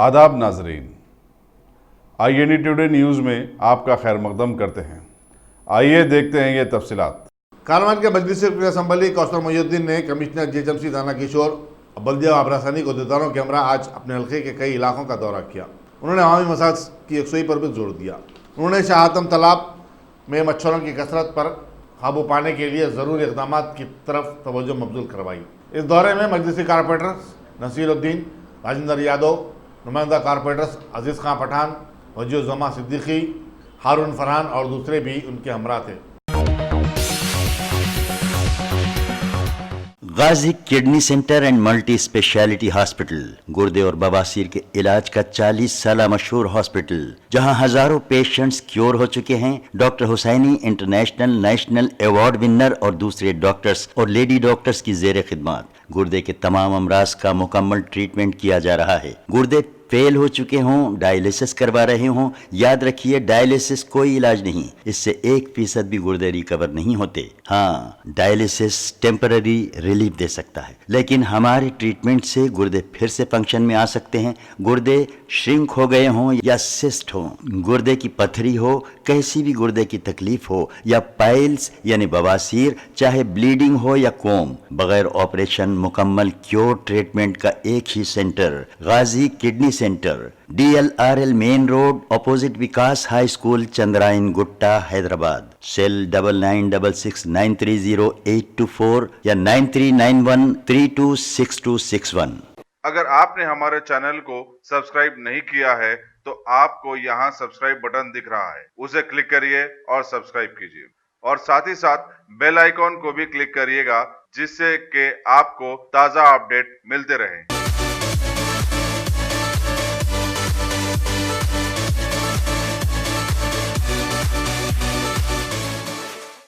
आदाब नाजरीन, INE today news में आपका खैर मकदम करते हैं। आइए देखते हैं ये तफसीलात। कालमान के मजलिस असम्बली कौसर मोहिउद्दीन ने कमिश्नर JHMC दाना किशोर बल्दिया आबरासानी को देदारों के हमरा आज अपने हल्के के कई इलाकों का दौरा किया। उन्होंने अवामी मसाइल की यकसुई पर भी जोर दिया। उन्होंने शाहतम तालाब में मच्छरों की कसरत पर काबू पाने के लिए ज़रूरी इक़दाम की तरफ तवज्जो मबज़ूल करवाई। इस दौरे में मजलिसी कारपोरेटर्स नसीरुद्दीन, राजेंद्र यादव, नुमाइंदा कारपोरेटर्स अजीज़ खां पठान, वजीउज़्ज़मा सिद्दीकी, हारून फरहान और दूसरे भी उनके हमरा थे। Ghazi kidney centre and multi speciality hospital गुर्दे और बवासीर के इलाज का 40 साल मशहूर हॉस्पिटल, जहां हजारों पेशेंट्स क्योर हो चुके हैं। Doctor Husaini international national award winner और दूसरे डॉक्टर्स और लेडी डॉक्टर्स की जेर खिदमत गुर्दे के तमाम अमराज का मुकम्मल ट्रीटमेंट किया जा रहा है। गुर्दे फेल हो चुके हों, डायलिसिस करवा रहे हों, याद रखिए डायलिसिस कोई इलाज नहीं, इससे 1% भी गुर्दे रिकवर नहीं होते। हाँ, डायलिसिस टेम्पररी रिलीफ दे सकता है, लेकिन हमारे ट्रीटमेंट से गुर्दे फिर से फंक्शन में आ सकते हैं। गुर्दे श्रिंक हो गए हों या सिस्ट हो, गुर्दे की पथरी हो, कैसी भी गुर्दे की तकलीफ हो या पाइल्स यानी बवासीर, चाहे ब्लीडिंग हो या कोम, बगैर ऑपरेशन मुकम्मल क्योर ट्रीटमेंट का एक ही centre, Ghazi kidney centre, DLRL main road, opposite Vikas high school, Chandrayan Gutta, Hyderabad. Cell 9966930824 या 9391326261। अगर आपने हमारे चैनल को सब्सक्राइब नहीं किया है तो आपको यहाँ सब्सक्राइब बटन दिख रहा है, उसे क्लिक करिए और सब्सक्राइब कीजिए, और साथ ही साथ बेल आइकॉन को भी क्लिक करिएगा, जिससे कि आपको ताज़ा अपडेट मिलते रहें।